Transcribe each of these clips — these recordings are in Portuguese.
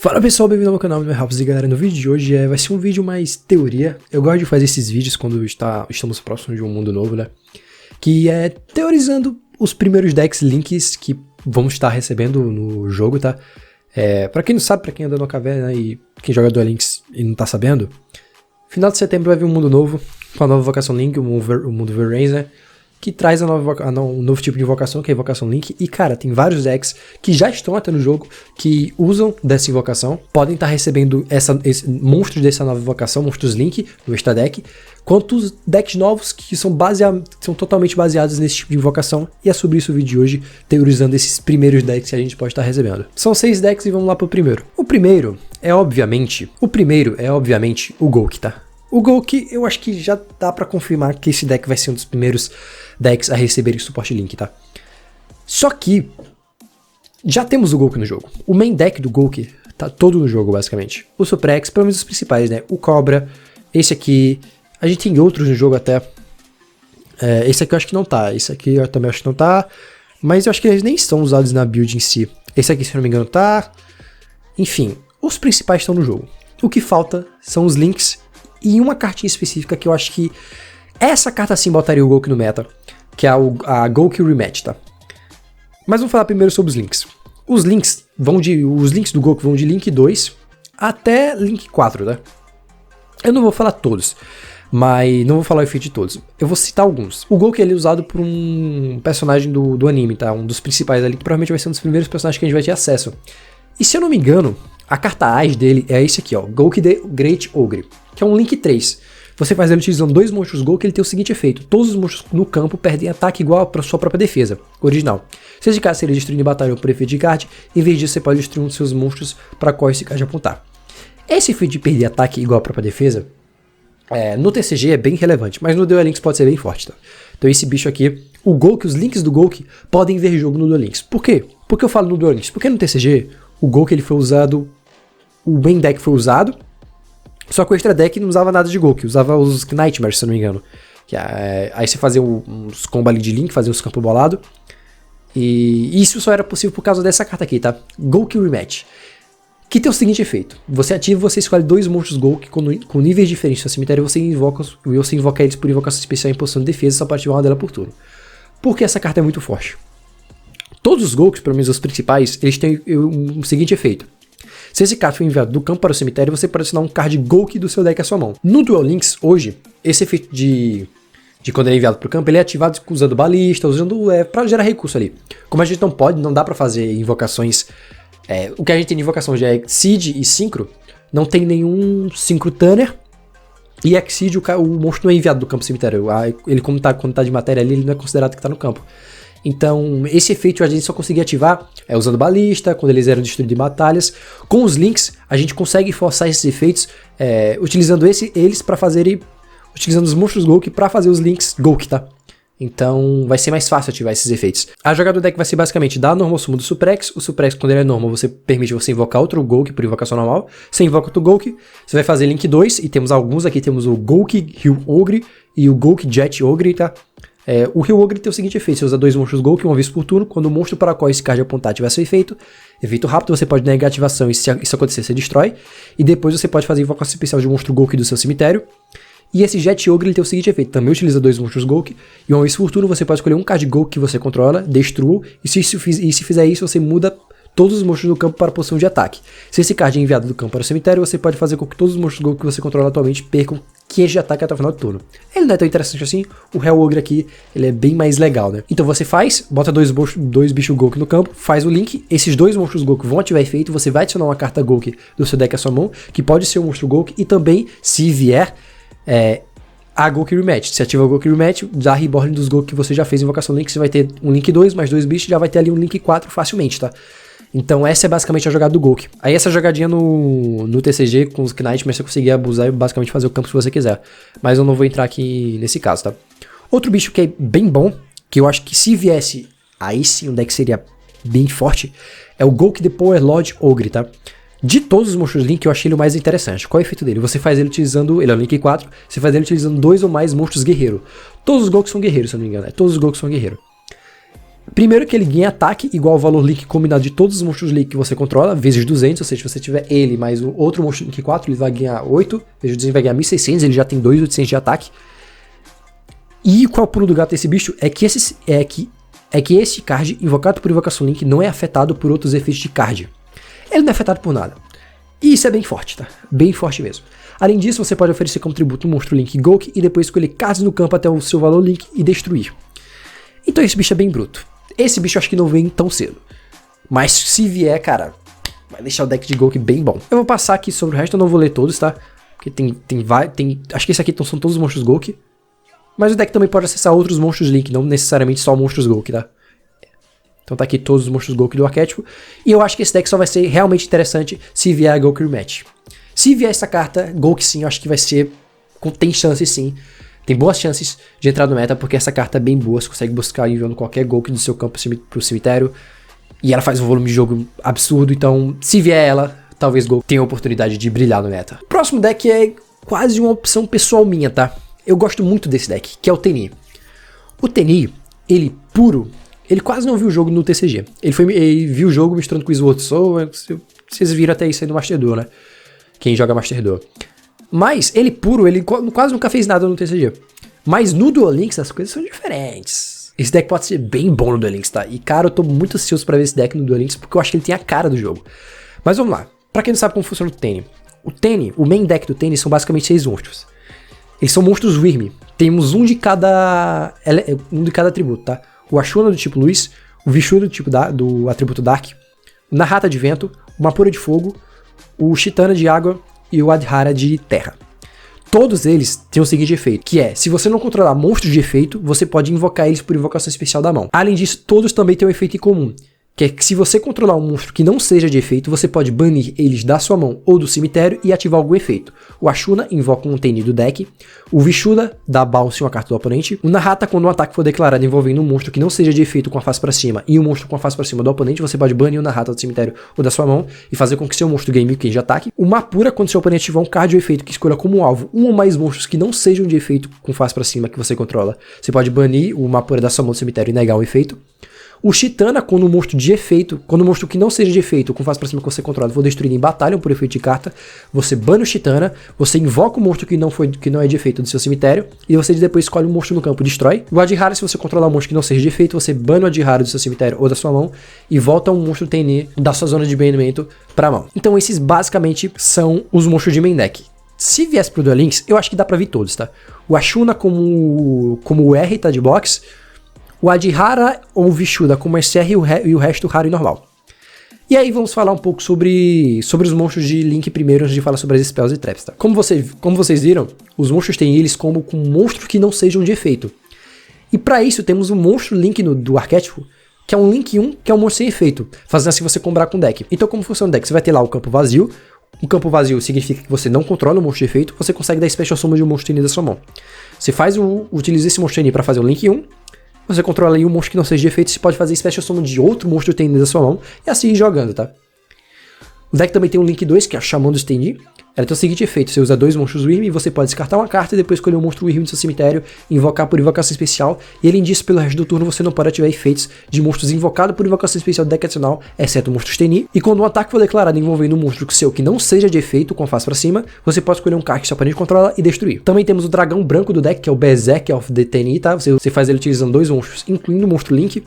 Fala pessoal, bem-vindo ao meu canal, meu nome é Rafa, e galera, no vídeo de hoje vai ser um vídeo mais teoria. Eu gosto de fazer esses vídeos quando estamos próximos de um mundo novo, né? Que é teorizando os primeiros decks links que vamos estar recebendo no jogo, tá? Pra quem não sabe, pra quem anda na caverna e quem joga Duel Links e não tá sabendo, final de setembro vai vir um mundo novo, com a nova invocação Link, o mundo Verraise, né? Que traz um novo tipo de invocação, que é a invocação Link. E cara, tem vários decks que já estão até no jogo, que usam dessa invocação, podem estar recebendo monstros dessa nova invocação, monstros Link, no extra deck, quanto os decks novos que são totalmente baseados nesse tipo de invocação. E é sobre isso o vídeo de hoje, teorizando esses primeiros decks que a gente pode estar recebendo. São 6 decks e vamos lá pro primeiro. O primeiro é obviamente o Gouki, tá? O Gouki, eu acho que já dá pra confirmar que esse deck vai ser um dos primeiros decks a receberem suporte Link, tá? Só que já temos o Gouki no jogo. O main deck do Gouki tá todo no jogo, basicamente. O Suprex, pelo menos os principais, né? O Cobra, esse aqui, a gente tem outros no jogo até. Esse aqui eu acho que não tá, esse aqui eu também acho que não tá, mas eu acho que eles nem estão usados na build em si. Esse aqui, se eu não me engano, tá. Enfim, os principais estão no jogo. O que falta são os links e uma cartinha específica que eu acho que essa carta sim botaria o Gouki no meta, que é a Gouki Rematch, tá? Mas vamos falar primeiro sobre os links. Os links do Gouki vão de Link 2 até Link 4, tá? Eu não vou falar todos, mas não vou falar o efeito de todos. Eu vou citar alguns. O Gouki ele é usado por um personagem do anime, tá? Um dos principais ali, que provavelmente vai ser um dos primeiros personagens que a gente vai ter acesso. E se eu não me engano, a carta AS dele é esse aqui, ó, Gouki the Great Ogre, que é um Link 3. Você faz ele utilizando 2 monstros Gouki, ele tem o seguinte efeito: todos os monstros no campo perdem ataque igual para sua própria defesa, original. Se esse caso seria destruído em batalha por efeito de card, em vez disso você pode destruir um dos seus monstros para qual esse card apontar. Esse efeito de perder ataque igual à própria defesa, no TCG é bem relevante, mas no Duel Links pode ser bem forte, tá? Então esse bicho aqui, o Gouki, os links do Gouki podem ver jogo no Duel Links. Por quê? Por que eu falo no Duel Links? Porque no TCG, o Gouki ele foi usado, o main deck foi usado, só que o extra deck não usava nada de Gouki, usava os Nightmares, se eu não me engano. Aí você fazia uns combo ali de Link, fazia uns campos bolados. E isso só era possível por causa dessa carta aqui, tá? Gouki Rematch. Que tem o seguinte efeito: você ativa, você escolhe 2 monstros Gouki com níveis diferentes no seu cemitério e você invoca eles por invocação especial em posição de defesa, só para ativar uma dela por turno. Porque essa carta é muito forte. Todos os Goukis, pelo menos os principais, eles têm o seguinte efeito: se esse card for enviado do campo para o cemitério, você pode assinar um card Gouki do seu deck à sua mão. No Duel Links, hoje, esse efeito de quando ele é enviado para o campo, ele é ativado usando balista, para gerar recurso ali. Como a gente não dá para fazer invocações. O que a gente tem de invocação já é Seed e Synchro, não tem nenhum Synchro Tanner. E Exceed, o monstro não é enviado do campo ao cemitério. Ele, quando tá de matéria ali, ele não é considerado que tá no campo. Então, esse efeito a gente só conseguia ativar usando balista, quando eles eram destruídos em batalhas. Com os links, a gente consegue forçar esses efeitos utilizando eles para fazerem. Utilizando os monstros Gouki para fazer os links Gouki, tá? Então, vai ser mais fácil ativar esses efeitos. A jogada do deck vai ser basicamente dar a normal summon do Suprex. O Suprex, quando ele é normal, permite você invocar outro Gouki por invocação normal. Você invoca outro Gouki, você vai fazer Link 2, e temos alguns aqui, temos o Gouki Hill Ogre e o Gouki Jet Ogre, tá? O Hill Ogre tem o seguinte efeito: você usa 2 monstros Gouki uma vez por turno. Quando o monstro para qual esse card apontar tiver seu efeito rápido, você pode negar a ativação, e se isso acontecer, você destrói. E depois você pode fazer invocação especial de um monstro Gouki do seu cemitério. E esse Jet Ogre ele tem o seguinte efeito: também utiliza 2 monstros Gouki, e uma vez por turno você pode escolher um card Gouki que você controla, destrua, e se fizer isso, você muda todos os monstros do campo para a posição de ataque. Se esse card é enviado do campo para o cemitério, você pode fazer com que todos os monstros Gouki que você controla atualmente percam 500 de ataque até o final do turno. Ele não é tão interessante assim, o Hell Ogre aqui ele é bem mais legal, né? Então você bota 2 bichos Gouki no campo, faz o link, esses 2 monstros Gouki vão ativar efeito, você vai adicionar uma carta Gouki do seu deck à sua mão, que pode ser um monstro Gouki, e também, se vier, a Gouki Rematch. Você ativa o Gouki Rematch, dá a reborn dos Gouki que você já fez em invocação Link, você vai ter um Link 2 mais 2 bichos, já vai ter ali um Link 4 facilmente, tá? Então essa é basicamente a jogada do Gouki. Aí essa jogadinha no TCG com os Knight, mas você conseguir abusar e basicamente fazer o campo se você quiser. Mas eu não vou entrar aqui nesse caso, tá? Outro bicho que é bem bom, que eu acho que se viesse, aí sim o deck seria bem forte, é o Gouki the Power Lord Ogre, tá? De todos os monstros Link, eu achei ele o mais interessante. Qual é o efeito dele? Você faz ele utilizando, ele é o Link 4, você faz ele utilizando 2 ou mais monstros guerreiro. Todos os Gouki são guerreiros, se eu não me engano. Todos os Gouki são guerreiros. Primeiro que ele ganha ataque igual ao valor link combinado de todos os monstros link que você controla, vezes 200, ou seja, se você tiver ele mais o outro monstro link 4, ele vai ganhar 8, vezes 200 vai ganhar 1600, ele já tem 2.800 de ataque. E qual é o pulo do gato desse bicho? É que esse card, invocado por invocação link, não é afetado por outros efeitos de card. Ele não é afetado por nada. E isso é bem forte, tá? Bem forte mesmo. Além disso, você pode oferecer como tributo um monstro link Gouki e depois escolher cards no campo até o seu valor link e destruir. Então esse bicho é bem bruto. Esse bicho eu acho que não vem tão cedo. Mas se vier, cara, vai deixar o deck de Gouki bem bom. Eu vou passar aqui sobre o resto, eu não vou ler todos, tá? Porque tem acho que esse aqui são todos os monstros Gouki. Mas o deck também pode acessar outros monstros Link, não necessariamente só monstros Gouki, tá? Então tá aqui todos os monstros Gouki do arquétipo. E eu acho que esse deck só vai ser realmente interessante se vier a Gouki Rematch. Se vier essa carta, Gouki sim, eu acho que vai ser... Tem chances sim. Tem boas chances de entrar no meta, porque essa carta é bem boa. Você consegue buscar enviando qualquer Gouki do seu campo pro cemitério. E ela faz um volume de jogo absurdo. Então, se vier ela, talvez Gouki tenha a oportunidade de brilhar no meta. O próximo deck é quase uma opção pessoal minha, tá? Eu gosto muito desse deck, que é o Tenni. O Tenni, ele puro, ele quase não viu o jogo no TCG. Ele viu o jogo misturando com o Sword Soul, vocês viram até isso aí no Master Duel, né? Quem joga Master Duel. Mas ele puro, ele quase nunca fez nada no TCG. Mas no Duel Links as coisas são diferentes. Esse deck pode ser bem bom no Duel Links, tá? E cara, eu tô muito ansioso pra ver esse deck no Duel Links, porque eu acho que ele tem a cara do jogo. Mas vamos lá. Pra quem não sabe como funciona o Tenni. O main deck do Tenni são basicamente 6 monstros. Eles são monstros Wyrm. Temos um de cada atributo, tá? O Ashuna do tipo Luz, o Vishu do tipo do atributo Dark, o Narrata de Vento, o Mapura de Fogo, o Chitana de Água e o Adhara de Terra. Todos eles têm o seguinte efeito, que é, se você não controlar monstros de efeito, você pode invocar eles por invocação especial da mão. Além disso, todos também têm um efeito em comum, que é que se você controlar um monstro que não seja de efeito, você pode banir eles da sua mão ou do cemitério e ativar algum efeito. O Ashuna invoca um Tenni do deck, o Vishuda dá bounce em uma carta do oponente, o Narrata, quando um ataque for declarado envolvendo um monstro que não seja de efeito com a face pra cima e um monstro com a face pra cima do oponente, você pode banir o Narrata do cemitério ou da sua mão e fazer com que seu monstro ganhe 1000 de ataque. O Mapura, quando seu oponente ativar um card de efeito que escolha como alvo um ou mais monstros que não sejam de efeito com face pra cima que você controla, você pode banir o Mapura da sua mão do cemitério e negar o efeito. O Chitana, quando um monstro de efeito, quando um monstro que não seja de efeito, com face pra cima que você controla, for destruído em batalha por efeito de carta, você bane o Chitana, você invoca o monstro que não é de efeito do seu cemitério, e você depois escolhe um monstro no campo e destrói. O Adhara, se você controlar um monstro que não seja de efeito, você bane o Adhara do seu cemitério ou da sua mão, e volta um monstro Tenni da sua zona de banimento pra mão. Então esses basicamente são os monstros de main deck. Se viesse pro Duel Links, eu acho que dá pra vir todos, tá? O Ashuna como o R tá de box, o Adhara ou o Vishuda como SR e o resto raro e normal. E aí vamos falar um pouco sobre os monstros de Link primeiro, antes de falar sobre as spells e traps, tá? Como vocês viram, os monstros têm eles como com monstros que não sejam de efeito. E pra isso temos um monstro Link do arquétipo, que é um Link 1, que é um monstro sem efeito, fazendo assim você combar com o deck. Então como funciona o deck? Você vai ter lá o campo vazio. Um campo vazio significa que você não controla o monstro de efeito, você consegue dar special summon de um monstro Tenni da sua mão. Você utiliza esse monstro Tenni pra fazer o Link 1, você controla aí um monstro que não seja de efeito, você pode fazer special summon de outro monstro Tenni da sua mão, e assim ir jogando, tá? O deck também tem um Link 2, que é a Shaman dos Tenni. Ela tem o seguinte efeito, você usa 2 monstros Wyrm e você pode descartar uma carta e depois escolher um monstro Wyrm do seu cemitério e invocar por invocação especial, e além disso, pelo resto do turno, você não pode ativar efeitos de monstros invocados por invocação especial do deck adicional, exceto monstros Tenni, e quando um ataque for declarado envolvendo um monstro que não seja de efeito, com a face pra cima, você pode escolher um card que seu oponente controla e destruir. Também temos o dragão branco do deck, que é o Berserk of the Tenni, tá? Você faz ele utilizando 2 monstros, incluindo o monstro Link.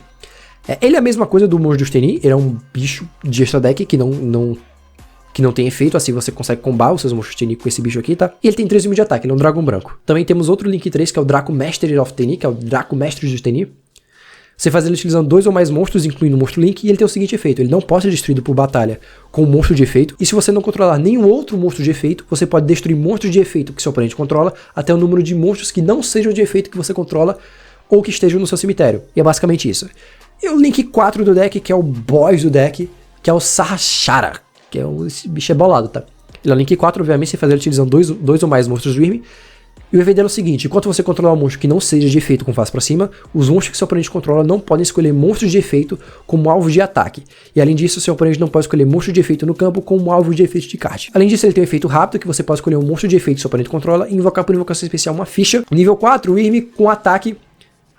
Ele é a mesma coisa do monstro dos Tenni, ele é um bicho de extra deck que não tem efeito, assim você consegue combar os seus monstros Tenni com esse bicho aqui, tá? E ele tem 3.000 de ataque, ele é um dragão branco. Também temos outro Link 3, que é o Draco Master of Tenni, que é o Draco Mestre dos Tenni. Você faz ele utilizando 2 ou mais monstros, incluindo o monstro Link, e ele tem o seguinte efeito, ele não pode ser destruído por batalha com um monstro de efeito, e se você não controlar nenhum outro monstro de efeito, você pode destruir monstros de efeito que seu oponente controla, até o número de monstros que não sejam de efeito que você controla, ou que estejam no seu cemitério. E é basicamente isso. E o Link 4 do deck, que é o boss do deck, que é o Sahashara. Esse bicho é bolado, tá? Ele é o Link 4, obviamente, você faz ele utilizando 2 ou mais monstros Wyrm. E o efeito dele é o seguinte, enquanto você controlar um monstro que não seja de efeito com face pra cima, os monstros que seu oponente controla não podem escolher monstros de efeito como alvo de ataque. E além disso, seu oponente não pode escolher monstros de efeito no campo como alvo de efeito de card. Além disso, ele tem um efeito rápido, que você pode escolher um monstro de efeito que seu oponente controla e invocar por invocação especial uma ficha. Nível 4, Wyrm com ataque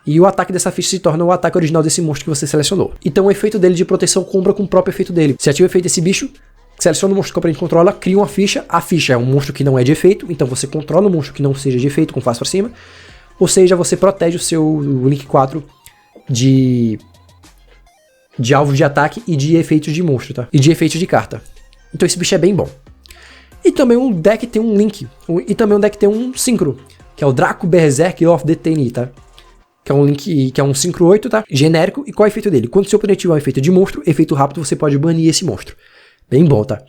E o ataque dessa ficha se torna o ataque original desse monstro que você selecionou. Então o efeito dele de proteção compra com o próprio efeito dele. Você ativa o efeito desse bicho, seleciona o monstro que o oponente controla, cria uma ficha. A ficha é um monstro que não é de efeito, então você controla o monstro que não seja de efeito com face pra cima. Ou seja, você protege o seu Link 4 de alvos de ataque e de efeitos de monstro, tá? E de efeitos de carta. Então esse bicho é bem bom. E também um deck tem um Link. E também um deck tem um Synchro, que é o Draco Berserk of the Tenni, tá? Que é um Link, que é um Synchro 8, tá? Genérico. E qual é o efeito dele? Quando seu oponente tiver um efeito de monstro, efeito rápido, você pode banir esse monstro. Bem bom, tá?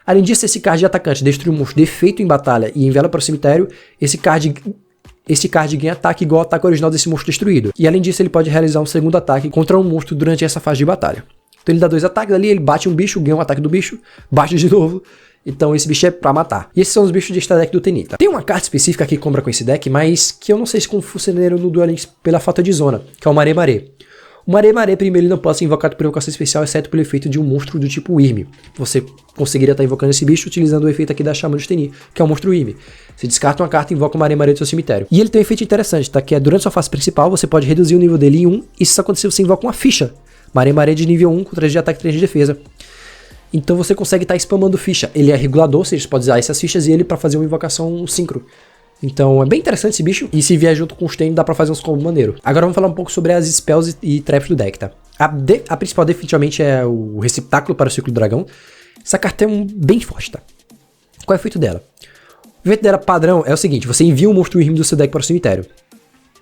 Além disso, esse card de atacante destrui um monstro de efeito em batalha e envela para o cemitério. Esse card ganha ataque igual ao ataque original desse monstro destruído. E além disso, ele pode realizar um segundo ataque contra um monstro durante essa fase de batalha. Então ele dá 2 ataques ali, ele bate um bicho, ganha um ataque do bicho, bate de novo. Então esse bicho é pra matar. E esses são os bichos de extra deck do Tenni, tá? Tem uma carta específica que compra com esse deck, mas que eu não sei se funcionaria no Duel Links pela falta de zona, que é o Mare Mare. O Mare Mare, primeiro, ele não pode ser invocado por invocação especial, exceto pelo efeito de um monstro do tipo Wyrm. Você conseguiria estar invocando esse bicho utilizando o efeito aqui da Xamã de Tenni, que é o monstro Wyrm. Você descarta uma carta e invoca o Mare Mare do seu cemitério. E ele tem um efeito interessante, tá? Que é durante sua fase principal, você pode reduzir o nível dele em 1, e se isso acontecer, você invoca uma ficha. Mare Mare de nível 1, com 3 de ataque e 3 de defesa. Então você consegue estar spamando ficha. Ele é regulador, ou seja, você pode usar essas fichas e ele para fazer uma invocação Synchro. Então é bem interessante esse bicho, e se vier junto com os Tenni dá pra fazer uns combos maneiro. Agora vamos falar um pouco sobre as spells e traps do deck, tá? A principal definitivamente é o Receptáculo para o Ciclo do Dragão. Essa carta é bem forte, tá? Qual é o efeito dela? O efeito dela padrão é o seguinte, você envia um monstro Wyrm do seu deck para o cemitério.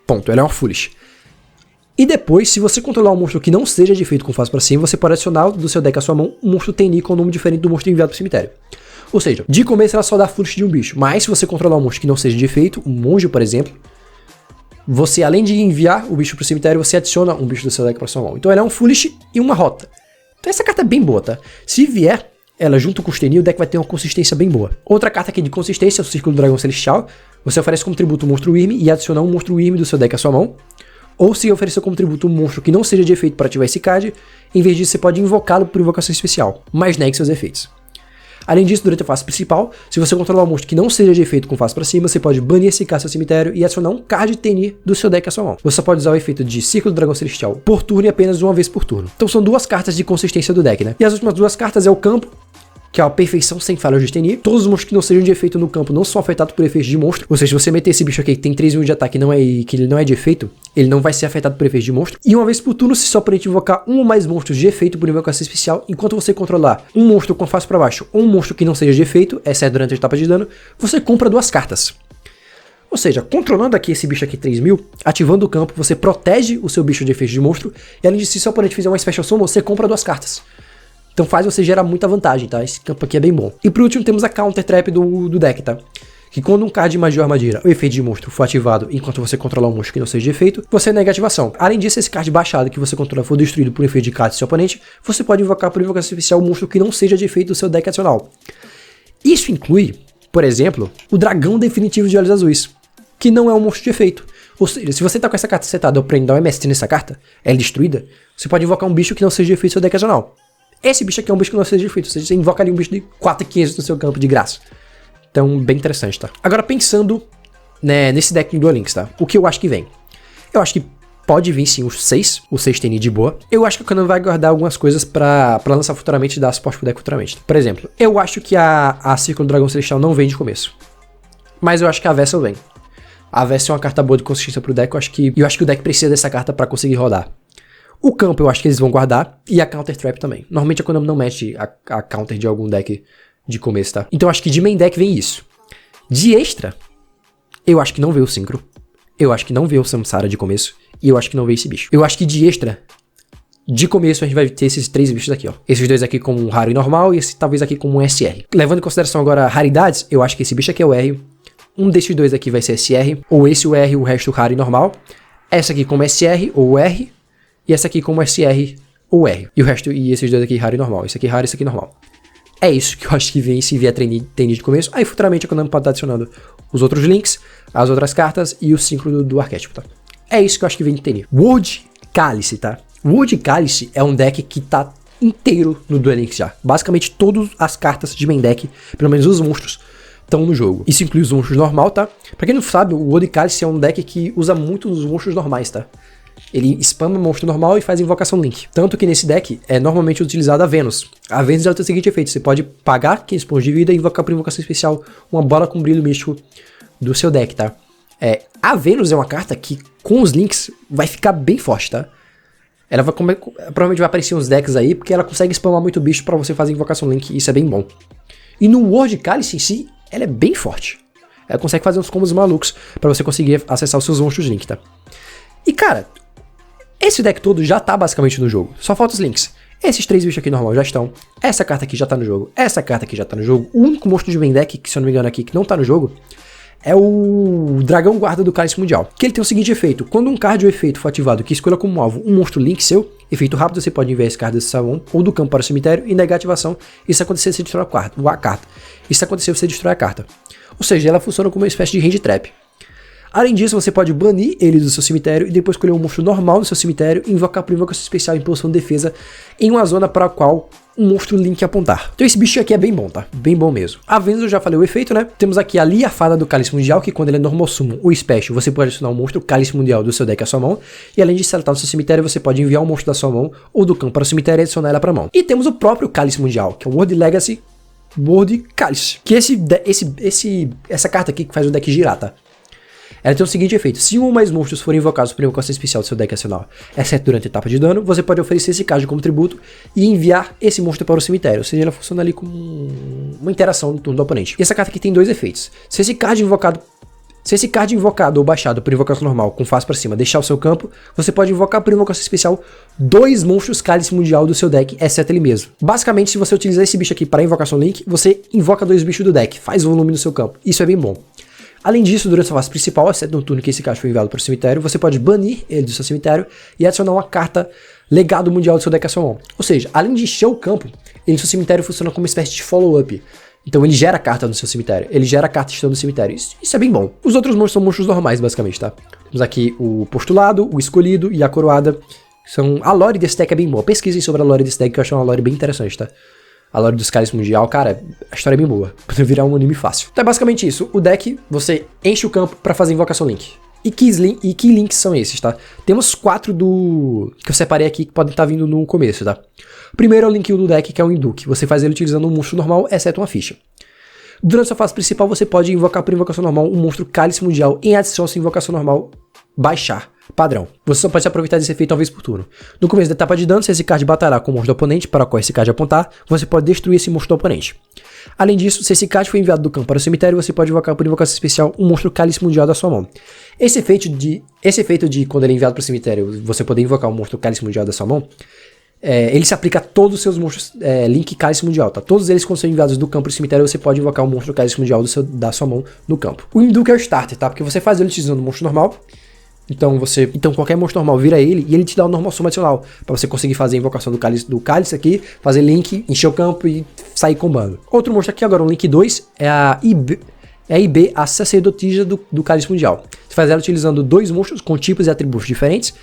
Ponto, ela é uma Foolish. E depois, se você controlar um monstro que não seja de efeito com face pra cima, você pode adicionar do seu deck à sua mão um monstro Tenni com um nome diferente do monstro enviado pro cemitério. Ou seja, de começo ela só dá Foolish de um bicho, mas se você controlar um monstro que não seja de efeito, um monge, por exemplo, você, além de enviar o bicho pro cemitério, você adiciona um bicho do seu deck pra sua mão. Então ela é um Foolish e uma rota. Então essa carta é bem boa, tá? Se vier ela junto com os Tenni, o deck vai ter uma consistência bem boa. Outra carta aqui de consistência é o Círculo do Dragão Celestial. Você oferece como tributo um monstro Wyrm e adiciona um monstro Wyrm do seu deck à sua mão. Ou se oferecer como tributo um monstro que não seja de efeito para ativar esse card, em vez disso você pode invocá-lo por invocação especial, mas negue seus efeitos. Além disso, durante a fase principal, se você controlar um monstro que não seja de efeito com face para cima, você pode banir esse card do seu cemitério e adicionar um card Tenni do seu deck à sua mão. Você pode usar o efeito de Círculo do Dragão Celestial por turno e apenas uma vez por turno. Então são 2 cartas de consistência do deck, né? E as últimas 2 cartas é o Campo, que é a perfeição sem falhas de Tenni. Todos os monstros que não sejam de efeito no campo não são afetados por efeitos de monstro. Ou seja, se você meter esse bicho aqui que tem 3.000 de ataque que ele não é de efeito, ele não vai ser afetado por efeitos de monstro. E uma vez por turno, se seu oponente invocar um ou mais monstros de efeito por invocação especial, enquanto você controlar um monstro com face para baixo ou um monstro que não seja de efeito, exceto durante a etapa de dano, você compra 2 cartas. Ou seja, controlando aqui esse bicho aqui 3.000, ativando o campo, você protege o seu bicho de efeitos de monstro. E além disso, se seu oponente fizer uma Special Summon, você compra 2 cartas. Então faz você gerar muita vantagem, tá? Esse campo aqui é bem bom. E por último temos a Counter Trap do deck, tá? Que quando um card de magia ou armadilha ou efeito de monstro for ativado enquanto você controlar um monstro que não seja de efeito, você nega a ativação. Além disso, esse card baixado que você controla for destruído por efeito de card do seu oponente, você pode invocar por invocação especial um monstro que não seja de efeito do seu deck adicional. Isso inclui, por exemplo, o Dragão Definitivo de Olhos Azuis, que não é um monstro de efeito. Ou seja, se você tá com essa carta setada ou prender um MST nessa carta, ela é destruída, você pode invocar um bicho que não seja de efeito do seu deck adicional. Esse bicho aqui é um bicho que não seja de efeito, ou seja, você invoca ali um bicho de 4.500 no seu campo de graça. Então, bem interessante, tá? Agora, pensando, né, nesse deck de Duel Links, tá? O que eu acho que vem? Eu acho que pode vir sim o 6 Tenni de boa. Eu acho que o Konami vai guardar algumas coisas pra lançar futuramente e dar suporte pro deck futuramente. Por exemplo, eu acho que a Círculo do Dragão Celestial não vem de começo. Mas eu acho que a Vessel vem. A Vessel é uma carta boa de consistência pro deck, eu acho que o deck precisa dessa carta pra conseguir rodar. O campo eu acho que eles vão guardar, e a Counter Trap também. Normalmente a Konami não mete a counter de algum deck de começo, tá? Então eu acho que de main deck vem isso. De extra, eu acho que não veio o Synchro. Eu acho que não veio o Samsara de começo, e eu acho que não veio esse bicho. Eu acho que de extra, de começo a gente vai ter esses 3 bichos aqui, ó. Esses 2 aqui como um raro e normal, e esse talvez aqui como um SR. Levando em consideração agora raridades, eu acho que esse bicho aqui é o R. Um desses 2 aqui vai ser SR, ou esse o R, o resto raro e normal. Essa aqui como SR ou R. E essa aqui como SR ou R. E o resto, e esses 2 aqui raro e normal. Esse aqui raro e esse aqui normal. É isso que eu acho que vem se vier Tenni de começo. Aí futuramente a Konami pode estar adicionando os outros links, as outras cartas e o Synchro do arquétipo, tá? É isso que eu acho que vem de Tenni. World Cálice, tá? World Cálice é um deck que tá inteiro no Duel Links já. Basicamente todas as cartas de main deck, pelo menos os monstros, estão no jogo. Isso inclui os monstros normal, tá? Pra quem não sabe, o World Cálice é um deck que usa muito os monstros normais, tá? Ele spama monstro normal e faz invocação Link. Tanto que nesse deck é normalmente utilizada a Venus. A Venus ela tem o seguinte efeito, você pode pagar 15 pontos de vida e invocar por invocação especial uma bola com brilho místico do seu deck, tá? A Venus é uma carta que com os links vai ficar bem forte, tá? Ela provavelmente vai aparecer uns decks aí, porque ela consegue spamar muito bicho pra você fazer invocação Link, e isso é bem bom. E no World Cálice em si, ela é bem forte. Ela consegue fazer uns combos malucos pra você conseguir acessar os seus monstros Link, tá? E cara, esse deck todo já tá basicamente no jogo, só falta os links. Esses 3 bichos aqui normal já estão, essa carta aqui já tá no jogo, essa carta aqui já tá no jogo. O único monstro de main deck, que se eu não me engano aqui, que não tá no jogo, é o Dragão Guarda do Cálice Mundial. Que ele tem o seguinte efeito, quando um card ou efeito for ativado que escolha como alvo um monstro Link seu, efeito rápido, você pode enviar esse card desse salão ou do campo para o cemitério e negar a ativação. Isso acontecer, você destrói a carta. Isso acontecer, você destrói a carta. Ou seja, ela funciona como uma espécie de hand trap. Além disso, você pode banir ele do seu cemitério e depois escolher um monstro normal no seu cemitério e invocar por invocação especial em posição de defesa em uma zona para a qual um monstro Link apontar. Então esse bicho aqui é bem bom, tá? Bem bom mesmo. A Venus eu já falei o efeito, né? Temos aqui a Lia Fada do Cálice Mundial, que quando ele é normal summon ou special, você pode adicionar um monstro Cálice Mundial do seu deck à sua mão. E além de seletar no seu cemitério, você pode enviar um monstro da sua mão ou do campo para o cemitério e adicionar ela para a mão. E temos o próprio Cálice Mundial, que é o World Legacy World Cálice. Que essa carta aqui que faz o deck girar, tá? Ela tem o seguinte efeito, se um ou mais monstros forem invocados por invocação especial do seu deck nacional, exceto durante a etapa de dano, você pode oferecer esse card como tributo e enviar esse monstro para o cemitério, ou seja, ela funciona ali como uma interação no turno do oponente. E essa carta aqui tem 2 efeitos, se esse card invocado ou baixado por invocação normal com face para cima deixar o seu campo, você pode invocar por invocação especial 2 monstros Cálice Mundial do seu deck, exceto ele mesmo. Basicamente, se você utilizar esse bicho aqui para invocação Link, você invoca 2 bichos do deck, faz volume no seu campo, isso é bem bom. Além disso, durante a fase principal, exceto no turno que esse card foi enviado para o cemitério, você pode banir ele do seu cemitério e adicionar uma carta Legado Mundial do seu deck à sua mão. Ou seja, além de encher o campo, ele no seu cemitério funciona como uma espécie de follow-up. Então ele gera carta no seu cemitério, ele gera carta estando no cemitério. Isso é bem bom. Os outros monstros são monstros normais, basicamente, tá? Temos aqui o Postulado, o Escolhido e a Coroada. A lore desse deck é bem boa. Pesquisem sobre a lore desse deck, que eu acho uma lore bem interessante, tá? A lore dos Cálice Mundial, cara, a história é bem boa. Pode virar um anime fácil. Então é basicamente isso. O deck, você enche o campo pra fazer invocação Link. E que links são esses, tá? Temos 4 que eu separei aqui que podem estar vindo no começo, tá? O primeiro é o link do deck, que é o Induque. Você faz ele utilizando um monstro normal, exceto uma ficha. Durante a fase principal, você pode invocar por invocação normal um monstro Cálice Mundial em adição à sua invocação normal baixar. Padrão. Você só pode se aproveitar desse efeito uma vez por turno. No começo da etapa de dano, se esse card batalhar com o monstro do oponente para o qual esse card apontar, você pode destruir esse monstro do oponente. Além disso, se esse card for enviado do campo para o cemitério, você pode invocar por invocação especial um monstro Cálice Mundial da sua mão. Esse efeito de quando ele é enviado para o cemitério, você poder invocar um monstro Cálice Mundial da sua mão, ele se aplica a todos os seus monstros Link Cálice Mundial, tá? Todos eles, quando são enviados do campo para o cemitério, você pode invocar um monstro Cálice Mundial da sua mão no campo. O Induque é o starter, tá? Porque você faz ele utilizando um monstro normal. Então qualquer monstro normal vira ele e ele te dá o normal soma adicional para você conseguir fazer a invocação do cálice aqui, fazer link, encher o campo e sair combando. Outro monstro aqui agora, o link 2, é a IB, a sacerdotisa do Cálice Mundial. Você faz ela utilizando 2 monstros com tipos e atributos diferentes.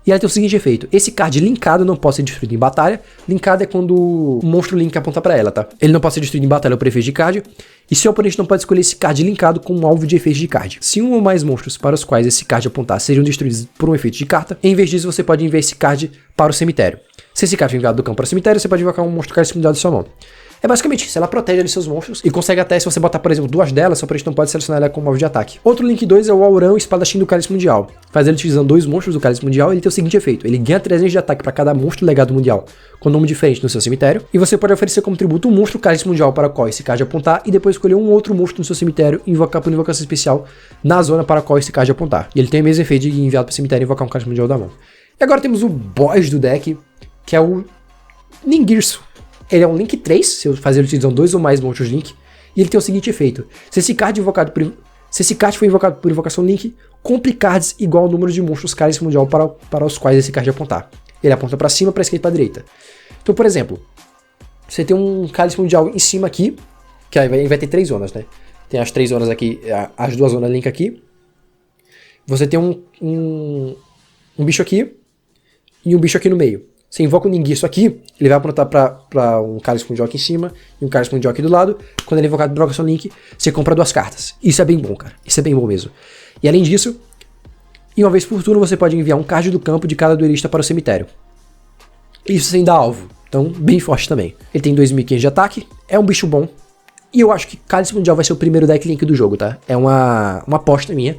E ela tem o seguinte efeito, esse card linkado não pode ser destruído em batalha. Linkado é quando o monstro Link aponta pra ela, tá? Ele não pode ser destruído em batalha por efeito de card. E seu oponente não pode escolher esse card linkado como alvo de efeito de card. Se um ou mais monstros para os quais esse card apontar sejam destruídos por um efeito de carta, em vez disso você pode enviar esse card para o cemitério. Se esse card for enviado do campo para o cemitério, você pode invocar um monstro Cálice Mundial da sua mão. É basicamente isso, ela protege ali seus monstros e consegue até, se você botar, por exemplo, 2 delas, seu oponente não pode selecionar ela como alvo de ataque. Outro link 2 é o Aurão Espadachim do Cálice Mundial. Faz ele utilizando 2 monstros do Cálice Mundial, ele tem o seguinte efeito, ele ganha 300 de ataque para cada monstro legado mundial, com nome diferente no seu cemitério, e você pode oferecer como tributo um monstro Cálice Mundial para o qual esse card apontar, e depois escolher um outro monstro no seu cemitério e invocar por invocação especial na zona para a qual esse card apontar. E ele tem o mesmo efeito de enviado para o cemitério e invocar um Cálice Mundial da mão. E agora temos o boss do deck, que é o Ningirsu. Ele é um Link 3, se eu fazer ele utilizando 2 ou mais monstros Link, e ele tem o seguinte efeito, se esse card for invocado por invocação Link, compre cards igual ao número de monstros Cálice Mundial para os quais esse card apontar. Ele aponta para cima, para esquerda e para direita. Então, por exemplo, você tem um Cálice Mundial em cima aqui, que aí vai ter 3 zonas, né? Tem as 3 zonas aqui, as 2 zonas Link aqui. Você tem um bicho aqui e um bicho aqui no meio. Você invoca o Ningguisso aqui, ele vai apontar pra um Cálice de Ock em cima e um Cálice de Ock do lado. Quando ele é invocado Invocação Link, você compra 2 cartas. Isso é bem bom, cara. Isso é bem bom mesmo. E além disso, e uma vez por turno você pode enviar um card do campo de cada duelista para o cemitério. Isso sem dar alvo. Então, bem forte também. Ele tem 2.500 de ataque, é um bicho bom. E eu acho que Cálice Mundial vai ser o primeiro deck link do jogo, tá? É uma aposta minha.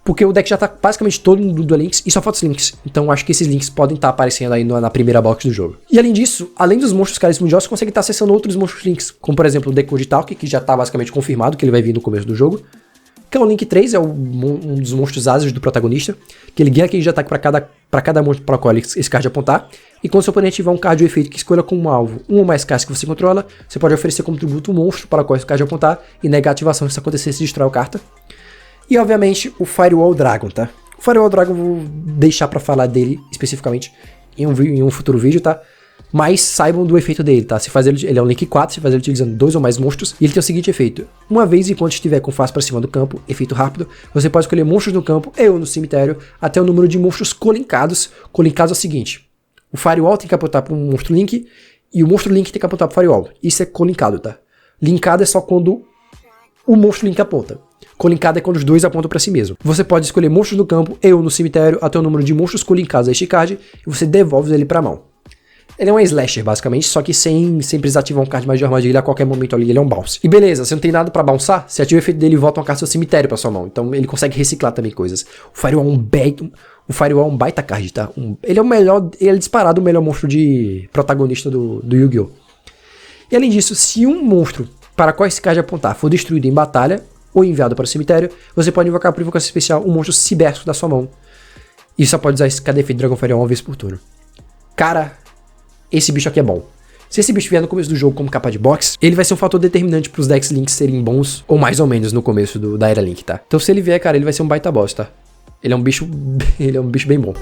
Porque o deck já tá basicamente todo no Duel Links e só falta os links. Então eu acho que esses links podem estar aparecendo aí na primeira box do jogo. E além disso, além dos monstros Cálice Mundial, você consegue estar acessando outros monstros links. Como por exemplo o Decode Talk, que já tá basicamente confirmado que ele vai vir no começo do jogo. Que é o Link 3, é um dos monstros asas do protagonista. Que ele ganha aquele de ataque pra cada monstro para o qual esse card apontar. E quando seu oponente tiver um card de efeito que escolha como alvo um ou mais cartas que você controla, você pode oferecer como tributo um monstro para o qual esse card apontar e negar a ativação se isso acontecer, se destrói a carta. E obviamente o Firewall Dragon, tá? O Firewall Dragon eu vou deixar pra falar dele especificamente em um futuro vídeo, tá? Mas saibam do efeito dele, tá? Ele é um Link 4, se faz ele utilizando 2 ou mais monstros, e ele tem o seguinte efeito. Uma vez enquanto estiver com face pra cima do campo, efeito rápido, você pode escolher monstros no campo ou no cemitério até o número de monstros colinkados. Colinkados é o seguinte, o Firewall tem que apontar pra um monstro Link, e o monstro Link tem que apontar pro Firewall. Isso é colinkado, tá? Linkado é só quando o monstro Link aponta. Colinkado é quando os dois apontam pra si mesmo. Você pode escolher monstros no campo ou no cemitério até o número de monstros colinkados a este card e você devolve ele pra mão. Ele é um slasher, basicamente, só que sem precisar ativar um card mais de armadilha a qualquer momento ali, ele é um bounce. E beleza, você não tem nada pra bounçar, você ativa o efeito dele e volta uma carta do seu cemitério pra sua mão. Então ele consegue reciclar também coisas. O Firewall é um baita card, tá? Ele é o melhor, ele é disparado o melhor monstro de protagonista do Yu-Gi-Oh! E além disso, se um monstro para qual esse card apontar for destruído em batalha, ou enviado para o cemitério, você pode invocar por invocação especial um monstro cibernético da sua mão. E só pode usar esse KD efeito Dragon Firewall uma vez por turno. Cara, esse bicho aqui é bom. Se esse bicho vier no começo do jogo como capa de box, ele vai ser um fator determinante para os decks links serem bons, ou mais ou menos no começo da era link, tá? Então se ele vier, cara, ele vai ser um baita boss, tá? Ele é um bicho bem bom.